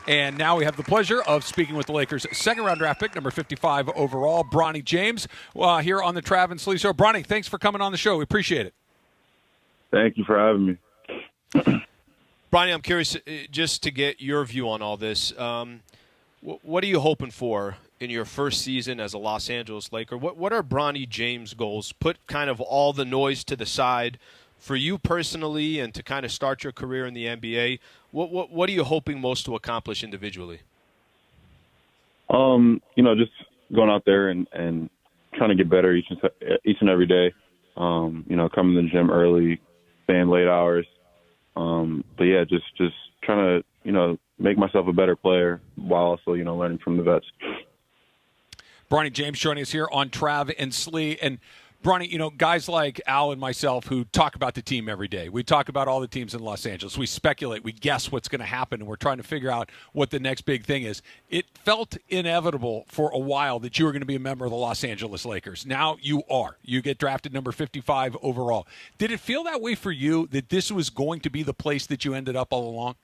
And now we have the pleasure of speaking with the Lakers' second-round draft pick, number 55 overall, Bronny James, here on the Trav and Sliwa Show. Bronny, thanks for coming on the show. We appreciate it. Thank you for having me. Bronny, I'm curious just to get your view on all this. What are you hoping for in your first season as a Los Angeles Laker? What are Bronny James' goals? Put kind of all the noise to the side for you personally and to kind of start your career in the NBA. What are you hoping most to accomplish individually? Just going out there and trying to get better each and every day. Coming to the gym early, staying late hours. But yeah, just trying to, make myself a better player while also, learning from the vets. Bronny James joining us here on Trav and Slee. And Bronny, guys like Al and myself who talk about the team every day. We talk about all the teams in Los Angeles. We speculate. We guess what's going to happen, and we're trying to figure out what the next big thing is. It felt inevitable for a while that you were going to be a member of the Los Angeles Lakers. Now you are. You get drafted number 55 overall. Did it feel that way for you, that this was going to be the place that you ended up all along?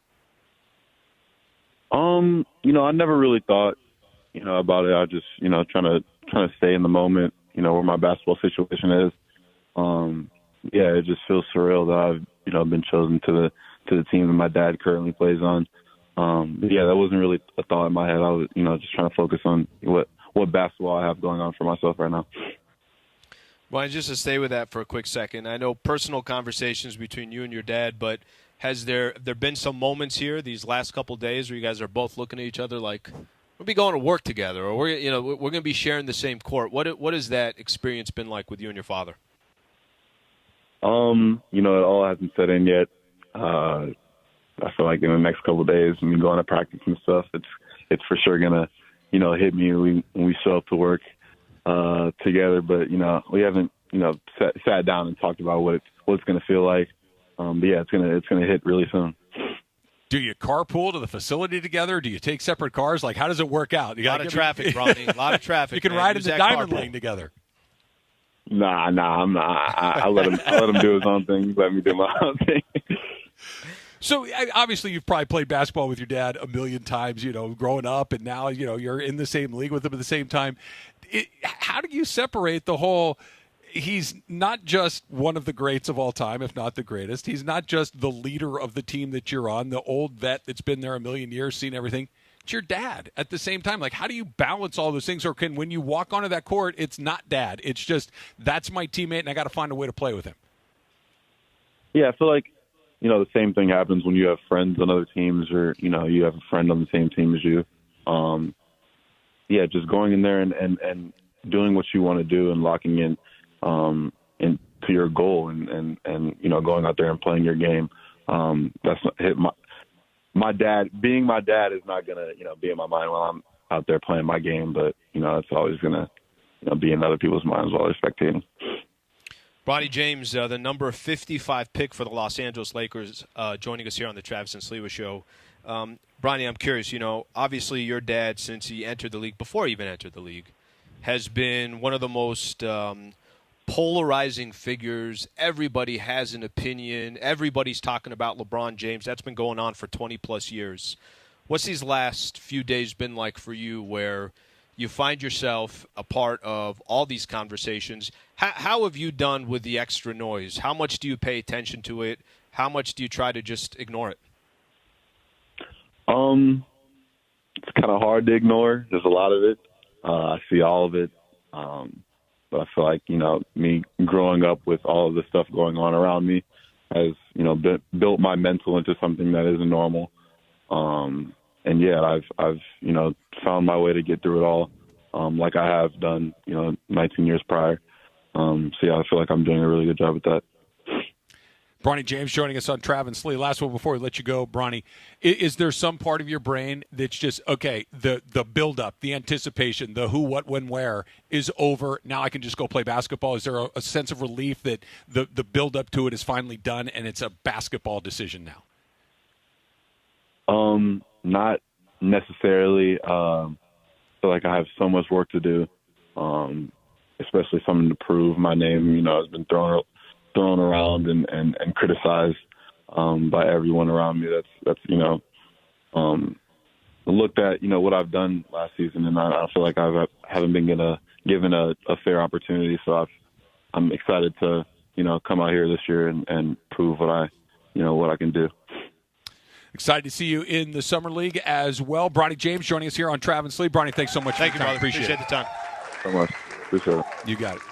I never really thought, about it. I just, trying to stay in the moment, where my basketball situation is. It just feels surreal that I've, been chosen to the team that my dad currently plays on. That wasn't really a thought in my head. I was, just trying to focus on what basketball I have going on for myself right now. Well, just to stay with that for a quick second, I know personal conversations between you and your dad, but has there been some moments here these last couple of days where you guys are both looking at each other like, we'll be going to work together, or we're going to be sharing the same court? What has that experience been like with you and your father? It all hasn't set in yet. I feel like in the next couple of days, when we go into practice and stuff, it's for sure gonna, hit me when we show up to work together. But we haven't, sat down and talked about what it's gonna feel like. It's gonna hit really soon. Do you carpool to the facility together? Do you take separate cars? Like, how does it work out? A lot of traffic, Bronny. A lot of traffic. You can ride in the diamond lane together. Nah, I'm not. I let him do his own thing. Let me do my own thing. So, obviously, you've probably played basketball with your dad a million times, growing up, and now, you're in the same league with him at the same time. How do you separate the whole – he's not just one of the greats of all time, if not the greatest. He's not just the leader of the team that you're on, the old vet that's been there a million years, seen everything. It's your dad at the same time. Like, how do you balance all those things? Or when you walk onto that court, it's not dad. It's just, that's my teammate, and I got to find a way to play with him. Yeah, I feel like, the same thing happens when you have friends on other teams or, you have a friend on the same team as you. Just going in there and doing what you want to do and locking in to your goal and going out there and playing your game. That's not hit my dad. Being my dad is not gonna be in my mind while I'm out there playing my game, but it's always gonna be in other people's minds while they're spectating. Bronny James, the number 55 pick for the Los Angeles Lakers, joining us here on the Travis and Sliwa Show. Bronny, I'm curious. Obviously your dad, since he entered the league, before he even entered the league, has been one of the most polarizing figures. Everybody has an opinion. Everybody's talking about LeBron James. That's been going on for 20-plus years. What's these last few days been like for you where you find yourself a part of all these conversations? How have you done with the extra noise? How much do you pay attention to it? How much do you try to just ignore it? It's kind of hard to ignore. There's a lot of it. I see all of it. But I feel like, me growing up with all of the stuff going on around me has, built my mental into something that isn't normal. I've found my way to get through it all, like I have done, 19 years prior. I feel like I'm doing a really good job at that. Bronny James joining us on Trav and Slee. Last one before we let you go, Bronny. Is there some part of your brain that's just, okay, the build-up, the anticipation, the who, what, when, where is over. Now I can just go play basketball. Is there a sense of relief that the build-up to it is finally done and it's a basketball decision now? Not necessarily. I feel like I have so much work to do, especially something to prove. My name, has been thrown around and criticized by everyone around me. That's looked at, what I've done last season, and I feel like I haven't been given a fair opportunity. So I'm excited to, come out here this year and prove what I can do. Excited to see you in the Summer League as well. Bronny James joining us here on Trav and Slee. Bronny, thanks so much for your time. Brother. Appreciate the time. So much. Appreciate it. You got it.